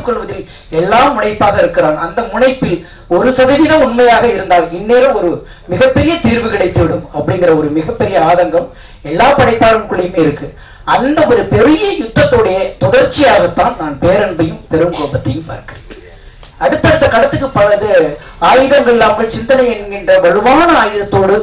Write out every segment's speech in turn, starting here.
கொள்வதில் எல்லாம் முனைப்பாக இருக்கிறான். அந்த முனைப்பில் 1% உண்மையாக இருந்தால் இந்நேரம் ஒரு மிகப்பெரிய தீர்வு கிடைத்துவிடும் அப்படிங்கிற ஒரு மிகப்பெரிய ஆதங்கம் எல்லா படைப்பாளர்களுக்குள்ளேயுமே இருக்கு. அந்த ஒரு பெரிய யுத்தத்துடைய தொடர்ச்சியாகத்தான் நான் பேரன்பையும் பெரும் கோபத்தையும் பார்க்கிறேன். அடுத்தடுத்த கடத்துக்கு பலது ஆயுதம் இல்லாமல் சிந்தனை என்கின்ற வலுவான ஆயுதத்தோடு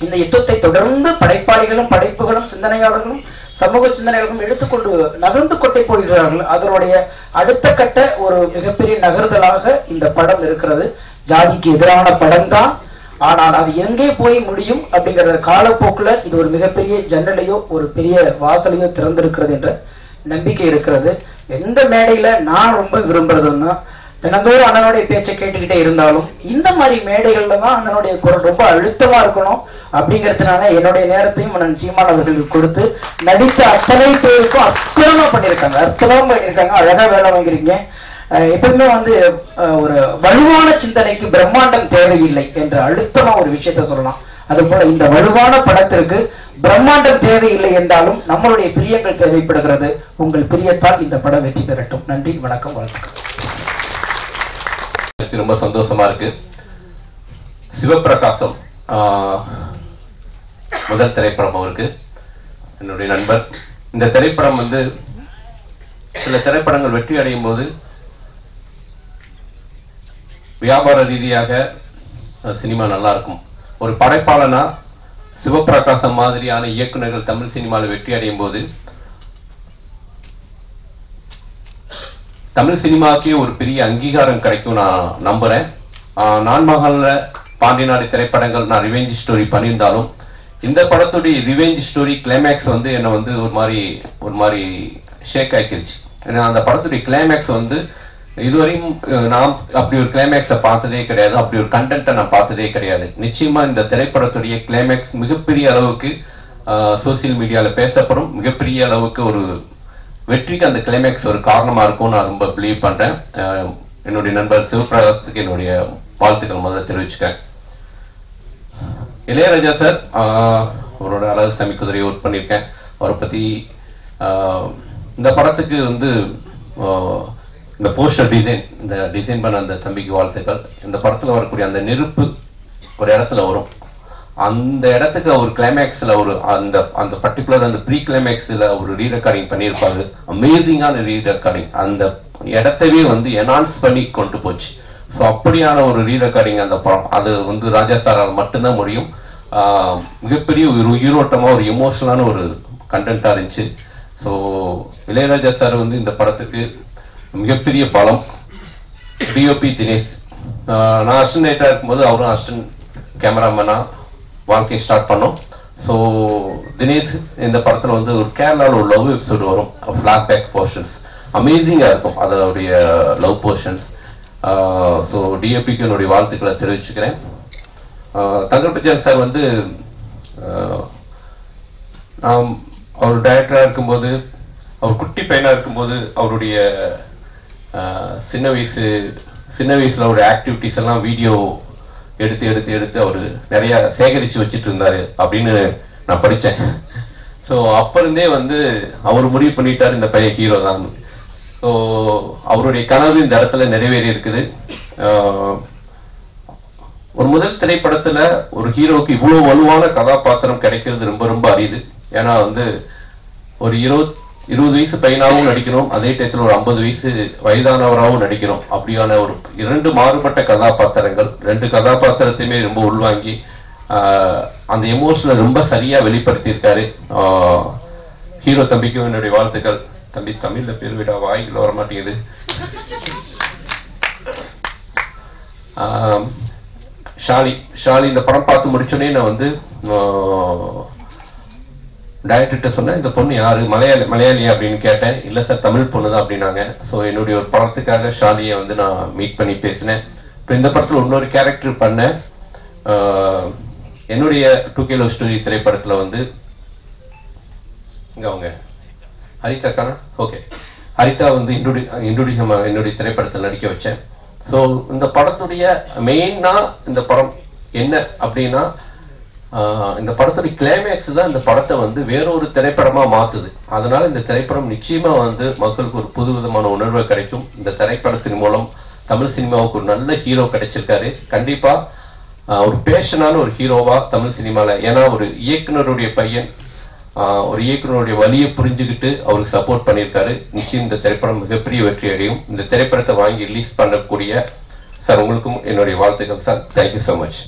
இந்த யுத்தத்தை தொடர்ந்து படைப்பாளிகளும் படைப்புகளும் சிந்தனையாளர்களும் சமூக சிந்தனையாளர்களும் எடுத்துக்கொண்டு நகர்ந்து கொண்டே போகிறார்கள். அதனுடைய அடுத்த கட்ட ஒரு மிகப்பெரிய நகர்தலாக இந்த படம் இருக்கிறது. ஜாதிக்கு எதிரான படம் தான், ஆனால் அது எங்கே போய் முடியும் அப்படிங்கிற காலப்போக்கில் இது ஒரு மிகப்பெரிய ஜன்னலையோ ஒரு பெரிய வாசலையோ திறந்திருக்கிறது என்ற நம்பிக்கை இருக்கிறது. எந்த மேடையில் நான் ரொம்ப விரும்புறதுன்னா, தினந்தோறும் அண்ணனுடைய பேச்சை கேட்டுக்கிட்டே இருந்தாலும் இந்த மாதிரி மேடைகள்ல தான் அண்ணனுடைய குரல் ரொம்ப அழுத்தமா இருக்கணும் அப்படிங்கிறதுனால என்னுடைய நேரத்தையும் அண்ணன் சீமான் அவர்களுக்கு கொடுத்து நடித்த அத்தனை பேருக்கும் அற்புதமா பண்ணியிருக்காங்க. அழகா வேலை வாங்கிருக்கீங்க. எப்பவுமே வந்து ஒரு வலுவான சிந்தனைக்கு பிரம்மாண்டம் தேவையில்லை என்ற அழுத்தமா ஒரு விஷயத்த சொல்லலாம். அது போல இந்த வலுவான படத்திற்கு பிரம்மாண்டம் தேவையில்லை என்றாலும் நம்மளுடைய பிரியங்கள் தேவைப்படுகிறது. உங்கள் பிரியத்தால் இந்த படம் வெற்றி பெறட்டும். நன்றி, வணக்கம், வாழ்த்துக்கள். ரொம்ப சந்தோஷமா இருக்கு. சிவபிரகாசம் முதல் திரைப்படம் அவருக்கு, என்னுடைய நண்பர். இந்த திரைப்படம் வந்து சில திரைப்படங்கள் வெற்றி அடையும் போது வியாபார ரீதியாக சினிமா நல்லா இருக்கும். ஒரு படைப்பாளனா சிவபிரகாசம் மாதிரியான இயக்குநர்கள் தமிழ் சினிமாவில் வெற்றி அடையும் போது தமிழ் சினிமாவுக்கே ஒரு பெரிய அங்கீகாரம் கிடைக்கும் நான் நம்புறேன். நான் மகாலில் பாண்டியநாடு திரைப்படங்கள் நான் ரிவெஞ்ச் ஸ்டோரி பண்ணியிருந்தாலும் இந்த படத்துடைய ரிவெஞ்ச் ஸ்டோரி கிளைமேக்ஸ் வந்து என்னை வந்து ஒரு மாதிரி ஷேக் ஆக்கிருச்சு. ஏன்னா அந்த படத்துடைய கிளைமேக்ஸ் வந்து இதுவரையும் நான் அப்படி ஒரு கிளைமேக்ஸை பார்த்ததே கிடையாது, அப்படி ஒரு கண்டென்ட்டை நான் பார்த்ததே கிடையாது. நிச்சயமா இந்த திரைப்படத்துடைய கிளைமேக்ஸ் மிகப்பெரிய அளவுக்கு சோசியல் மீடியாவில் பேசப்படும், மிகப்பெரிய அளவுக்கு ஒரு வெற்றிக்கு அந்த கிளைமேக்ஸ் ஒரு காரணமாக இருக்கும் நான் ரொம்ப பிலீவ் பண்ணுறேன். என்னுடைய நண்பர் சிவபிரகாசத்துக்கு என்னுடைய வாழ்த்துக்கள் முதல்ல தெரிவிச்சுக்கேன். இளையராஜா சார், அவரோட அழகு சாமி குதிரையை ஒர்க் பண்ணியிருக்கேன். அவரை பற்றி இந்த படத்துக்கு வந்து இந்த போஸ்டர் டிசைன் பண்ண அந்த தம்பிக்கு வாழ்த்துக்கள். இந்த படத்தில் வரக்கூடிய அந்த நெருப்பு ஒரு இடத்துல வரும், அந்த இடத்துக்கு ஒரு கிளைமேக்ஸில் ஒரு அந்த பர்டிகுலர் அந்த ப்ரீ கிளைமேக்ஸில் ஒரு ரீரெக்கார்டிங் பண்ணியிருப்பாரு. அமேசிங்கான ரீரெக்கார்டிங், அந்த இடத்தவே வந்து என்ஹான்ஸ் பண்ணி கொண்டு போச்சு. ஸோ அப்படியான ஒரு ரீரெக்கார்டிங் அந்த படம், அது வந்து ராஜா சாரால் மட்டும்தான் முடியும். மிகப்பெரிய ஒரு உயிரோட்டமாக ஒரு எமோஷனலான ஒரு கண்டென்ட்டாக இருந்துச்சு. ஸோ இளையராஜா சார் வந்து இந்த படத்துக்கு மிகப்பெரிய பலம். டிஓபி தினேஷ், நான் அசிஸ்டன்ட் ரைட்டராக இருக்கும்போது அவரும் அசிஸ்டன்ட் கேமராமேனாக வாழ்க்கையை ஸ்டார்ட் பண்ணோம். ஸோ தினேஷ் இந்த படத்தில் வந்து ஒரு கேரளாவில் ஒரு லவ் எபிசோடு வரும், ஃப்ளாஷ்பேக் போர்ஷன்ஸ் அமேசிங்காக இருக்கும் அதோடைய லவ் போர்ஷன்ஸ். ஸோ டிஓபிக்கு என்னுடைய வாழ்த்துக்களை தெரிவிச்சுக்கிறேன். தங்கர்பச்சன் சார் வந்து அவர் டைரக்டராக இருக்கும்போது, அவர் குட்டி பையனாக இருக்கும்போது அவருடைய சின்ன வயசில் அவருடைய ஆக்டிவிட்டிஸ் எல்லாம் வீடியோ எடுத்து அவர் நிறைய சேகரித்து வச்சுட்டு இருந்தார் அப்படின்னு நான் படித்தேன். ஸோ அப்போ இருந்தே வந்து அவர் முடிவு பண்ணிட்டார் இந்த பையன் ஹீரோ தான். ஸோ அவருடைய கனவு இந்த இடத்துல நிறைவேறி இருக்குது. ஒரு முதல் திரைப்படத்தில் ஒரு ஹீரோவுக்கு இவ்வளோ வலுவான கதாபாத்திரம் கிடைக்கிறது ரொம்ப ரொம்ப அரிது. ஏன்னா வந்து ஒரு 20 வயசு பையனாகவும் நடிக்கணும், அதே டயத்தில் ஒரு 50 வயசு வயதானவராகவும் நடிக்கிறோம். அப்படியான ஒரு 2 மாறுபட்ட கதாபாத்திரங்கள், 2 கதாபாத்திரத்தையுமே ரொம்ப உள்வாங்கி அந்த எமோஷனை ரொம்ப சரியாக வெளிப்படுத்தியிருக்காரு. ஹீரோ தம்பிக்கும் என்னுடைய வாழ்த்துக்கள். தம்பி தமிழில் பேர் விட வாய்கள் வர மாட்டேங்குது. ஷாலி இந்த படம் பார்த்து முடிச்சோடனே நான் வந்து டைரக்டர்கிட்ட சொன்னேன், இந்த பொண்ணு யாரு, மலையாளி அப்படின்னு கேட்டேன். இல்லை சார் தமிழ் பொண்ணு தான் அப்படின்னாங்க. ஸோ என்னுடைய ஒரு படத்துக்காக ஷாலியை வந்து நான் மீட் பண்ணி பேசினேன். இப்போ இந்த படத்தில் இன்னொரு கேரக்டர் பண்ணேன். என்னுடைய 2K லவ் ஸ்டோரி திரைப்படத்தில் வந்து இங்கே அவங்க ஹரிதாக்கானா, ஓகே, ஹரிதா வந்து என்னுடைய திரைப்படத்தில் நடிக்க வச்சேன். ஸோ இந்த படத்துடைய மெயினாக இந்த படம் என்ன அப்படின்னா, இந்த படத்துடைய கிளைமேக்ஸ் தான் இந்த படத்தை வந்து வேறொரு திரைப்படமா மாத்துது. அதனால இந்த திரைப்படம் நிச்சயமா வந்து மக்களுக்கு ஒரு புது விதமான உணர்வு கிடைக்கும். இந்த திரைப்படத்தின் மூலம் தமிழ் சினிமாவுக்கு ஒரு நல்ல ஹீரோ கிடைச்சிருக்காரு. கண்டிப்பா ஒரு பேஷனான ஒரு ஹீரோவா தமிழ் சினிமால, ஏன்னா ஒரு இயக்குனருடைய பையன் ஒரு இயக்குனருடைய வழியை புரிஞ்சுக்கிட்டு அவருக்கு சப்போர்ட் பண்ணியிருக்காரு. நிச்சயம் இந்த திரைப்படம் மிகப்பெரிய வெற்றி அடையும். இந்த திரைப்படத்தை வாங்கி ரிலீஸ் பண்ணக்கூடிய சார் உங்களுக்கும் என்னுடைய வாழ்த்துக்கள் சார். Thank you so much.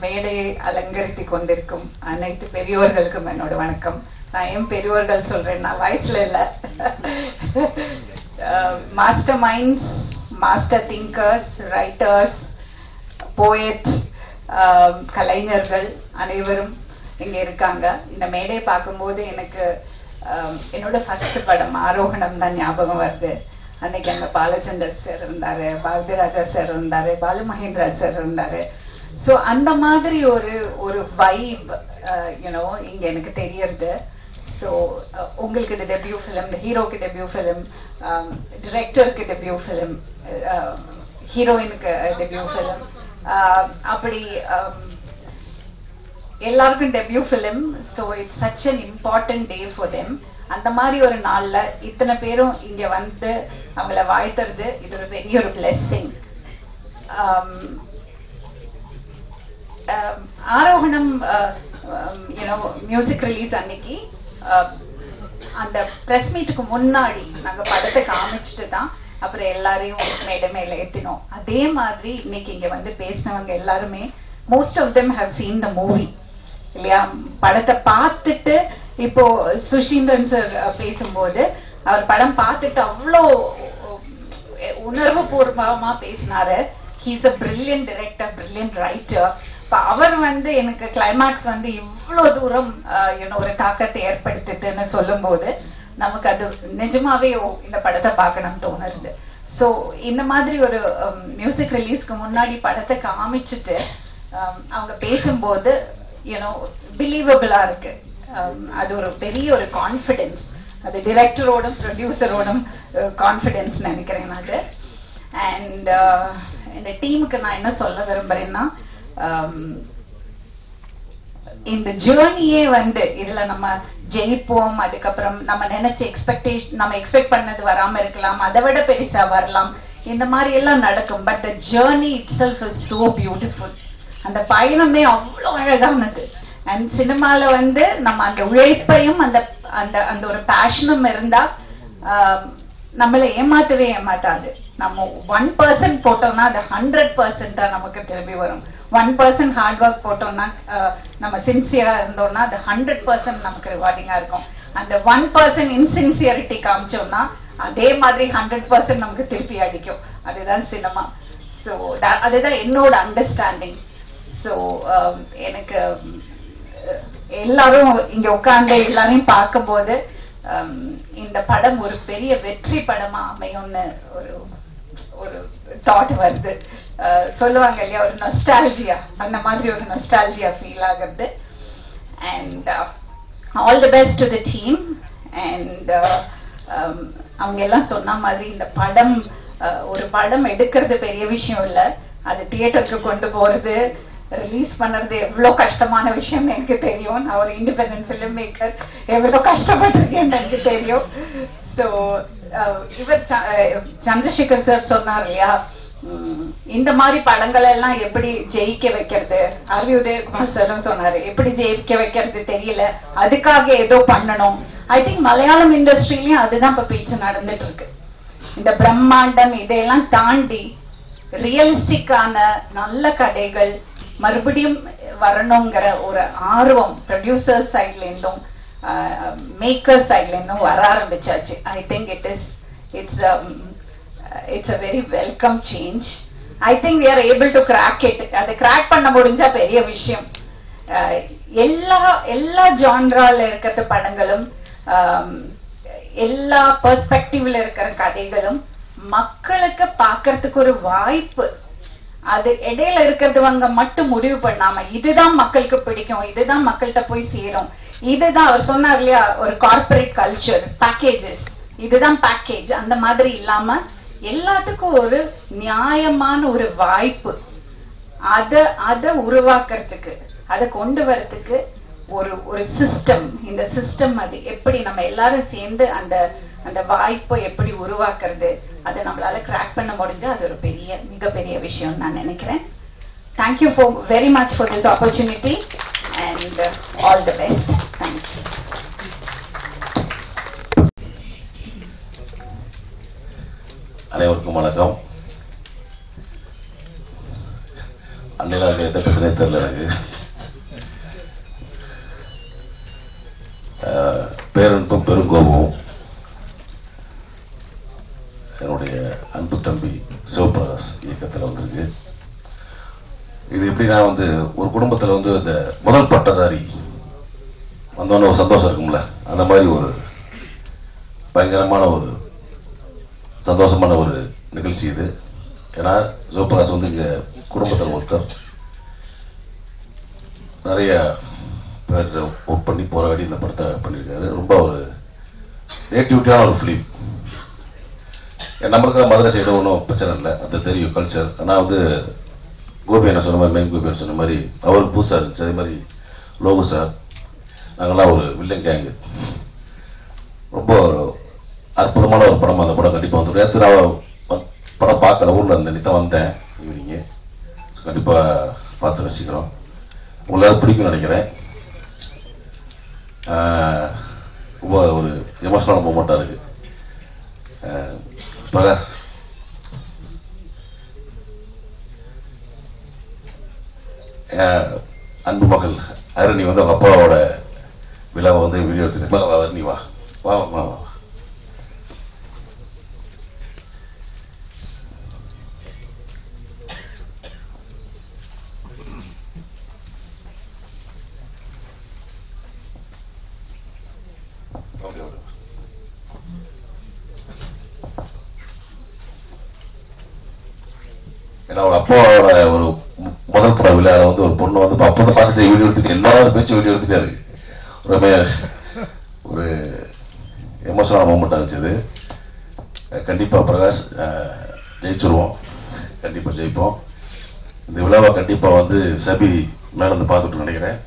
மேடையை அலங்கரித்து கொண்டிருக்கும் அனைத்து பெரியோர்களுக்கும் என்னோட வணக்கம். நான் ஏன் பெரியோர்கள் சொல்றேன்னா வயசுல இல்லை, master minds, master thinkers, writers, poet, கலைஞர்கள் அனைவரும் இங்கே இருக்காங்க. இந்த மேடையை பார்க்கும்போது எனக்கு என்னோட ஃபர்ஸ்ட் படம் ஆரோகணம் தான் ஞாபகம் வருது. அன்னைக்கு அங்கே பாலச்சந்தர் சார் இருந்தார், பாரதி ராஜா சார் இருந்தார், பாலு மகேந்திரா சார் இருந்தார். ஸோ அந்த மாதிரி ஒரு வைப் யூனோ இங்கே எனக்கு தெரியறது. ஸோ உங்களுக்கு இது டெபியூ ஃபிலிம், ஹீரோக்கு டெபியூ ஃபிலிம், டிரெக்டருக்கு டெபியூ ஃபிலிம், ஹீரோயினுக்கு டெபியூ ஃபிலிம், அப்படி எல்லாருக்கும் debut film. So it's such an important day for them. அந்த மாதிரி ஒரு நாளில் இத்தனை பேரும் இங்கே வந்து அவங்கள வாழ்த்துறது இது ஒரு பெரிய ஒரு blessing. Aarohanam you know music release அன்னைக்கு அந்த ப்ரெஸ் மீட்டுக்கு முன்னாடி நாங்கள் படத்தை காமிச்சிட்டு தான் அப்புறம் எல்லாரையும் மேடை மேலே ஏற்றினோம். அதே மாதிரி இன்னைக்கு இங்கே வந்து பேசினவங்க எல்லாருமே most of them have seen the movie இல்லையா? படத்தை பார்த்துட்டு இப்போ சுஷீந்திரன் சார் பேசும்போது அவர் படம் பார்த்துட்டு அவ்வளோ உணர்வு பூர்வமாக பேசினாரு. He's a brilliant director, brilliant writer. அவர் வந்து எனக்கு கிளைமேக்ஸ் வந்து இவ்வளோ தூரம் ஒரு தாக்கத்தை ஏற்படுத்துதுன்னு சொல்லும் போது நமக்கு அது நிஜமாவே இந்த படத்தை பார்க்கணும்னு தோணுது. ஸோ இந்த மாதிரி ஒரு மியூசிக் ரிலீஸ்க்கு முன்னாடி படத்தை காமிச்சிட்டு அவங்க பேசும்போது யூனோ பிலீவபிளாக இருக்கு. அது ஒரு பெரிய ஒரு கான்ஃபிடென்ஸ், அது டிரெக்டரோடும் ப்ரொடியூசரோடும் கான்ஃபிடென்ஸ் நினைக்கிறேன் அது. அண்ட் இந்த டீமுக்கு நான் என்ன சொல்ல விரும்புகிறேன்னா, இந்த ஜேர்னியே வந்து இதுல நம்ம ஜெயிப்போம், அதுக்கப்புறம் நம்ம நினைச்ச எக்ஸ்பெக்டேஷன் நம்ம எக்ஸ்பெக்ட் பண்ணது வராம இருக்கலாம், அதை விட பெருசா வரலாம், இந்த மாதிரி எல்லாம் நடக்கும். But the journey it self is so beautiful. அந்த பயணமே அவ்வளோ அழகானது. அண்ட் சினிமால வந்து நம்ம அந்த உழைப்பையும் அந்த அந்த அந்த ஒரு பேஷனும் இருந்தா நம்மளை ஏமாத்தவே ஏமாத்தாது. நம்ம 1% போட்டோம்னா அது 100% நமக்கு திரும்பி வரும். 1% ஹார்ட் ஒர்க் போட்டோம்னா நம்ம சின்சியரா இருந்தோம்னா அது 100% நமக்கு ரிவார்டிங்கா இருக்கும். அந்த 1% இன்சின்சியரிட்டி காமிச்சோம்னா அதே மாதிரி 100% நமக்கு திருப்பி அடிக்கும். அதுதான் சினிமா. ஸோ அதுதான் என்னோட அண்டர்ஸ்டாண்டிங். ஸோ எனக்கு எல்லாரும் இங்க உட்கார்ந்து எல்லாரையும் பார்க்கும்போது இந்த படம் ஒரு பெரிய வெற்றி படமா அமையும்னு ஒரு ஒரு தாட் வருது. சொல்லுவாங்க இல்லையா, ஒரு நொஸ்டால்ஜியா, அந்த மாதிரி ஒரு நொஸ்டால்ஜியா ஃபீல் ஆகுது. And all the best to the team. And அவங்க எல்லாம் சொன்ன மாதிரி இந்த படம் ஒரு படம் எடுக்கிறது பெரிய விஷயம் இல்லை, அது தியேட்டருக்கு கொண்டு போறது ரிலீஸ் பண்ணுறது எவ்வளோ கஷ்டமான விஷயம்னு எனக்கு தெரியும். நான் ஒரு இண்டிபெண்டன்ட் ஃபிலிம் மேக்கர், எவ்வளோ கஷ்டப்பட்டிருக்கேன்னு எனக்கு தெரியும். ஸோ இவர் சந்திரசேகர் சார் சொன்னார் இல்லையா, இந்த மாதிரி படங்கள் எல்லாம் எப்படி ஜெயிக்க வைக்கிறது, ஆர்வி உதயகுமார் சாரும் சொன்னாரு எப்படி ஜெயிக்க வைக்கிறது தெரியல, அதுக்காக ஏதோ பண்ணணும். ஐ திங்க் மலையாளம் இண்டஸ்ட்ரியிலையும் அதுதான் இப்போ பேச்சு நடந்துட்டு இருக்கு. இந்த பிரம்மாண்டம் இதையெல்லாம் தாண்டி ரியலிஸ்டிக்கான நல்ல கதைகள் மறுபடியும் வரணுங்கிற ஒரு ஆர்வம் ப்ரொடியூசர்ஸ் சைட்லேருந்தும் மேக்கர்ஸ் சைட்லேருந்தும் வர ஆரம்பிச்சாச்சு. I think it's a very welcome change. I think we are able to crack it. அதை கிராக் பண்ண முடிஞ்சா பெரிய விஷயம். எல்லா ஜான்ரால இருக்கிற படங்களும் எல்லா பெர்ஸ்பெக்டிவ்ல இருக்கிற கதைகளும் மக்களுக்கு பார்க்கறதுக்கு ஒரு வாய்ப்பு. அது இடையில இருக்கிறவங்க மட்டும் முடிவு பண்ணாம இதுதான் மக்களுக்கு பிடிக்கும், இதுதான் மக்கள்கிட்ட போய் சேரும், இதுதான் அவர் சொன்னார் இல்லையா ஒரு கார்பரேட் கல்ச்சர் பேக்கேஜஸ், இதுதான் பேக்கேஜ், அந்த மாதிரி இல்லாம எல்லாத்துக்கும் ஒரு நியாயமான ஒரு வாய்ப்பு. அதை உருவாக்குறதுக்கு, அதை கொண்டு வரதுக்கு ஒரு சிஸ்டம், இந்த சிஸ்டம் அது எப்படி நம்ம எல்லாரும் சேர்ந்து அந்த வாய்ப்பை எப்படி உருவாக்குறது, அதை நம்மளால கிராக் பண்ண முடிஞ்சா அது ஒரு மிகப்பெரிய விஷயம் நான் நினைக்கிறேன். Thank you very much for this opportunity and all the best. Thank you. அனைவருக்கும் வணக்கம். அன்னையில என்ன பேசுறே தெரியல எனக்கு. பேரன்பும் பெருங்கோபமும் என்னுடைய அன்பு தம்பி சிவபிரகாஷ் இயக்கத்தில் வந்திருக்கு. இது எப்படின்னா ஒரு குடும்பத்தில் இந்த முதல் பட்டதாரி வந்தோன்னு ஒரு சந்தோஷம் இருக்கும்ல, அந்த மாதிரி ஒரு பயங்கரமான ஒரு சந்தோஷமான ஒரு நிகழ்ச்சி இது. ஏன்னா சிவபிரகாஷ் இங்கே குடும்பத்தில் ஒருத்தர், நிறைய பேர் ஒர்க் பண்ணி போராடி இந்த படத்தை பண்ணியிருக்காரு. ரொம்ப ஒரு நேட்டிவிட்டியான ஒரு ஃபிலிம். நம்மளுக்கு மதுரை சைடு ஒன்றும் பிரச்சனை இல்லை, அது தெரியும் கல்ச்சர். ஆனால் கோபி என்ன சொன்ன மாதிரி, மெயின் கோபி என்ன சொன்ன மாதிரி அவருக்கு புதுசாக இருந்துச்சு. அதே மாதிரி லோகு சார், நாங்கள்லாம் ஒரு வில்லன் கேங்கு. ரொம்ப அற்புதமான ஒரு படம். அந்த படம் கண்டிப்பாக வந்துடும். நேற்று நான் படம் பார்க்கல, ஊரில் இருந்தேன், நீ தான் வந்தேன் ஈவினிங்கு. கண்டிப்பாக பார்த்து ரசிக்கிறோம். உங்களால் பிடிக்கும்னு நினைக்கிறேன். ரொம்ப ஒரு எமோஷனலான மூமெண்ட்டாக இருக்குது. பிரகாஷ், அன்பு மகள் அருணி அவங்க அப்பாவோட விழாவை வீடியோ எடுத்துட்டு அருணி வா வா வா வா. ஏன்னா ஒரு அப்பாவோட ஒரு முதல் பட விழா ஒரு பொண்ணு அப்போ பார்த்துட்டு வீடியோ எடுத்துட்டு எல்லாரும் பேச்சு வீடியோ எடுத்துட்டே இருக்கு. ரொம்ப ஒரு எமோஷனலான மூமெண்ட்டாக இருந்துச்சு. கண்டிப்பாக பிரகாஷ் ஜெயிச்சுருவோம், கண்டிப்பாக ஜெயிப்போம். இந்த விழாவை கண்டிப்பாக சபி மேலே பார்த்துட்டு நினைக்கிறேன்.